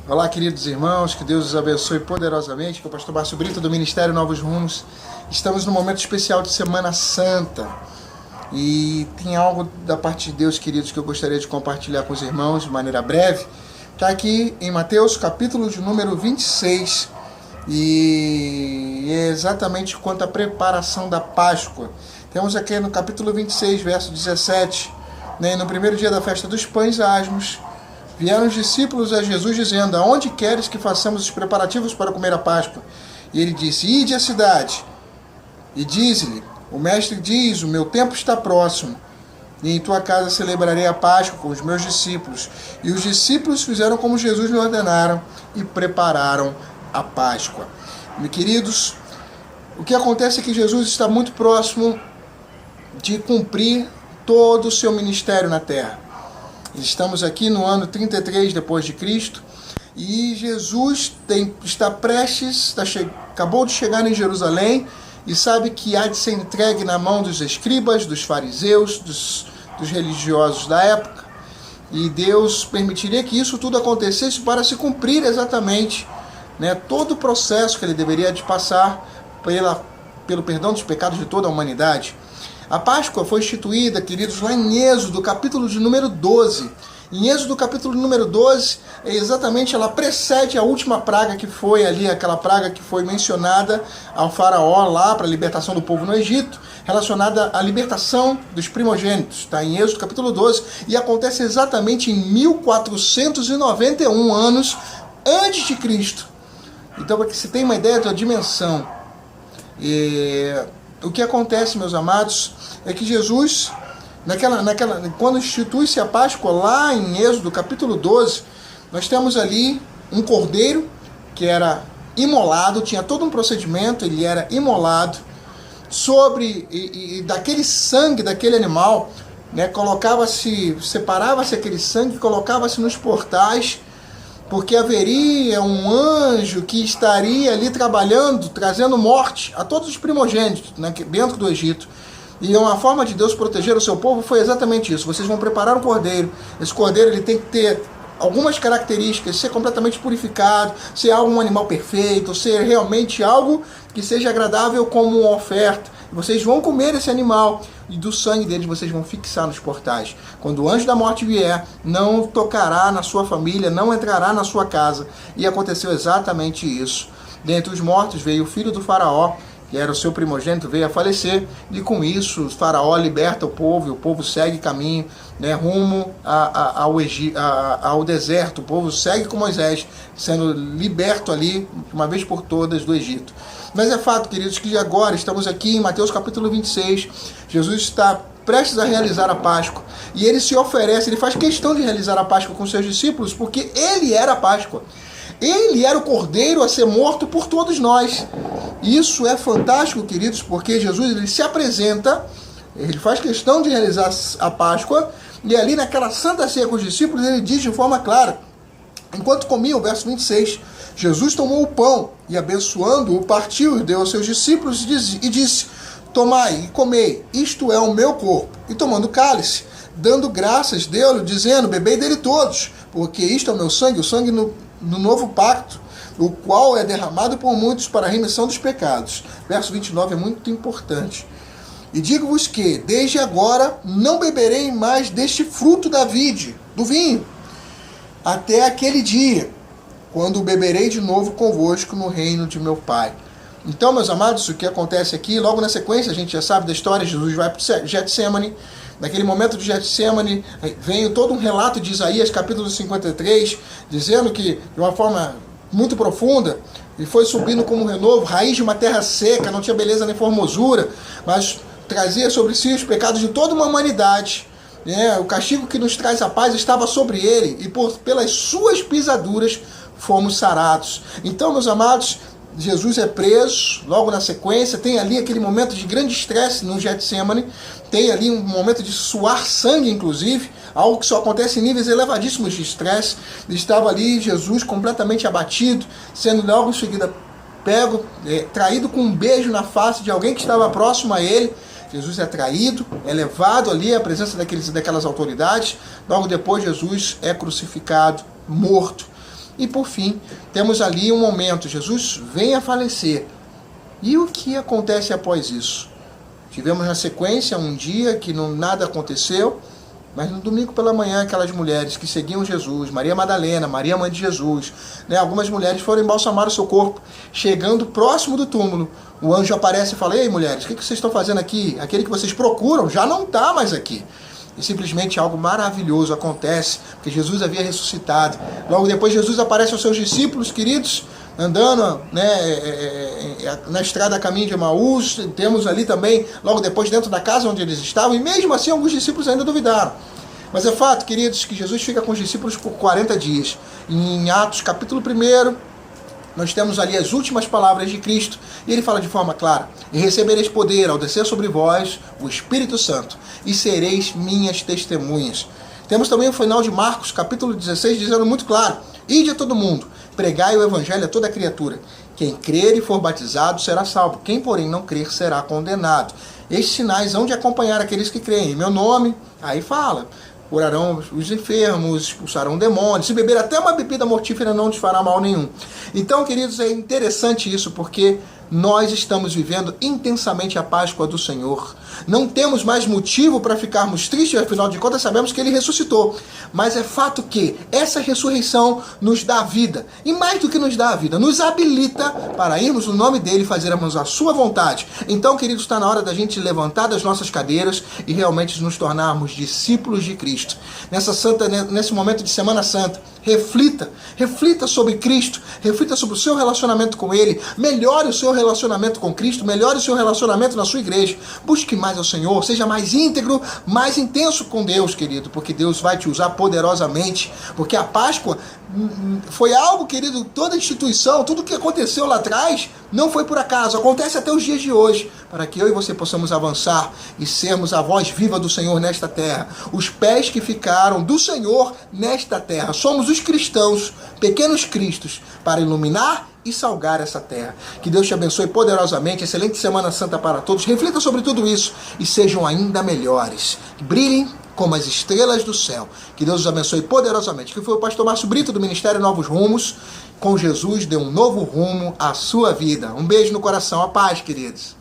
Olá, queridos irmãos, que Deus os abençoe poderosamente, que é o pastor Márcio Brito do Ministério Novos Rumos. Estamos num momento especial de Semana Santa e tem algo da parte de Deus, queridos, que eu gostaria de compartilhar com os irmãos de maneira breve. Está aqui em Mateus, capítulo de número 26, e é exatamente quanto à preparação da Páscoa. Temos aqui no capítulo 26, verso 17, no primeiro dia da festa dos pães asmos, vieram os discípulos a Jesus dizendo: aonde queres que façamos os preparativos para comer a Páscoa? E ele disse: ide à cidade e dize-lhe: o mestre diz, o meu tempo está próximo, e em tua casa celebrarei a Páscoa com os meus discípulos. E os discípulos fizeram como Jesus lhe ordenaram e prepararam a Páscoa. Meus queridos, o que acontece é que Jesus está muito próximo de cumprir todo o seu ministério na terra. Estamos aqui no ano 33 depois de Cristo e Jesus está prestes, acabou de chegar em Jerusalém e sabe que há de ser entregue na mão dos escribas, dos fariseus, dos religiosos da época. E Deus permitiria que isso tudo acontecesse para se cumprir exatamente, todo o processo que ele deveria de passar pelo perdão dos pecados de toda a humanidade. A Páscoa foi instituída, queridos, lá em Êxodo, capítulo de número 12. Em Êxodo, capítulo número 12, ela precede a última praga que foi ali, aquela praga que foi mencionada ao faraó lá para a libertação do povo no Egito, relacionada à libertação dos primogênitos. Está em Êxodo, capítulo 12, e acontece exatamente em 1491 anos antes de Cristo. Então, para que se tenha uma ideia da dimensão, o que acontece, meus amados, é que Jesus, quando institui-se a Páscoa, lá em Êxodo, capítulo 12, nós temos ali um cordeiro que era imolado, tinha todo um procedimento, ele era imolado, e daquele sangue daquele animal, separava-se aquele sangue, colocava-se nos portais, porque haveria um anjo que estaria ali trabalhando, trazendo morte a todos os primogênitos dentro do Egito. E uma forma de Deus proteger o seu povo foi exatamente isso. Vocês vão preparar um cordeiro. Esse cordeiro ele tem que ter algumas características, ser completamente purificado, ser um animal perfeito, ser realmente algo que seja agradável como uma oferta. Vocês vão comer esse animal e do sangue deles vocês vão fixar nos portais. Quando o anjo da morte vier, não tocará na sua família, não entrará na sua casa. E aconteceu exatamente isso. Dentre os mortos veio o filho do faraó, que era o seu primogênito, veio a falecer, e com isso o faraó liberta o povo, e o povo segue caminho, rumo ao deserto. O povo segue com Moisés, sendo liberto ali, uma vez por todas, do Egito. Mas é fato, queridos, que agora estamos aqui em Mateus capítulo 26, Jesus está prestes a realizar a Páscoa, e ele se oferece, ele faz questão de realizar a Páscoa com seus discípulos, porque ele era a Páscoa. Ele era o cordeiro a ser morto por todos nós. Isso é fantástico, queridos, porque Jesus ele se apresenta, ele faz questão de realizar a Páscoa, e ali naquela santa ceia com os discípulos, ele diz de forma clara, enquanto comiam, verso 26, Jesus tomou o pão e, abençoando-o, partiu e deu aos seus discípulos e disse: tomai e comei, isto é o meu corpo. E tomando o cálice, dando graças, deu-lhe, dizendo: bebei dele todos, porque isto é o meu sangue, o sangue no novo pacto, o qual é derramado por muitos para a remissão dos pecados. Verso 29 é muito importante. E digo-vos que, desde agora, não beberei mais deste fruto da vide, do vinho, até aquele dia, quando beberei de novo convosco no reino de meu Pai. Então, meus amados, o que acontece aqui, logo na sequência, a gente já sabe da história, Jesus vai para o Getsemane. Naquele momento de Getsemane, vem todo um relato de Isaías, capítulo 53, dizendo que, de uma forma muito profunda, ele foi subindo como um renovo, raiz de uma terra seca, não tinha beleza nem formosura, mas trazia sobre si os pecados de toda uma humanidade. O castigo que nos traz a paz estava sobre ele, e pelas suas pisaduras fomos sarados. Então, meus amados, Jesus é preso, logo na sequência, tem ali aquele momento de grande estresse no Getsemane, tem ali um momento de suar sangue, inclusive, algo que só acontece em níveis elevadíssimos de estresse. Estava ali Jesus completamente abatido, sendo logo em seguida pego, traído com um beijo na face de alguém que estava próximo a ele. Jesus é traído, é levado ali à presença daquelas autoridades. Logo depois Jesus é crucificado, morto. E por fim, temos ali um momento, Jesus vem a falecer. E o que acontece após isso? Tivemos na sequência um dia que nada aconteceu, mas no domingo pela manhã, aquelas mulheres que seguiam Jesus, Maria Madalena, Maria mãe de Jesus, algumas mulheres foram embalsamar o seu corpo. Chegando próximo do túmulo, o anjo aparece e fala: ei, mulheres, o que vocês estão fazendo aqui? Aquele que vocês procuram já não está mais aqui. E simplesmente algo maravilhoso acontece, porque Jesus havia ressuscitado. Logo depois Jesus aparece aos seus discípulos queridos, andando na estrada a caminho de Emaús. Temos ali também, logo depois, dentro da casa onde eles estavam, e mesmo assim alguns discípulos ainda duvidaram. Mas é fato, queridos, que Jesus fica com os discípulos por 40 dias. Em Atos capítulo 1, nós temos ali as últimas palavras de Cristo, e ele fala de forma clara: e recebereis poder ao descer sobre vós o Espírito Santo, e sereis minhas testemunhas. Temos também o final de Marcos, capítulo 16, dizendo muito claro: ide a todo mundo, pregai o evangelho a toda criatura. Quem crer e for batizado será salvo, quem porém não crer será condenado. Estes sinais hão de acompanhar aqueles que creem em meu nome. Aí fala: curarão os enfermos, expulsarão demônios, se beber até uma bebida mortífera não lhes fará mal nenhum. Então, queridos, é interessante isso, porque nós estamos vivendo intensamente a Páscoa do Senhor. Não temos mais motivo para ficarmos tristes, afinal de contas sabemos que Ele ressuscitou. Mas é fato que essa ressurreição nos dá vida. E mais do que nos dá a vida, nos habilita para irmos no nome dEle e fazermos a sua vontade. Então, queridos, está na hora da gente levantar das nossas cadeiras e realmente nos tornarmos discípulos de Cristo. Nesse momento de Semana Santa, reflita sobre Cristo, reflita sobre o seu relacionamento com Ele, melhore o seu relacionamento com Cristo, melhore o seu relacionamento na sua igreja, busque mais ao Senhor, seja mais íntegro, mais intenso com Deus, querido, porque Deus vai te usar poderosamente, porque a Páscoa foi algo, querido, toda instituição, tudo que aconteceu lá atrás, não foi por acaso, acontece até os dias de hoje, para que eu e você possamos avançar e sermos a voz viva do Senhor nesta terra, os pés que ficaram do Senhor nesta terra. Somos os cristãos, pequenos cristos, para iluminar e salgar essa terra. Que Deus te abençoe poderosamente, excelente Semana Santa para todos, reflita sobre tudo isso e sejam ainda melhores, brilhem como as estrelas do céu. Que Deus os abençoe poderosamente. Que foi o pastor Márcio Brito do Ministério Novos Rumos. Com Jesus dê um novo rumo à sua vida. Um beijo no coração, a paz, queridos.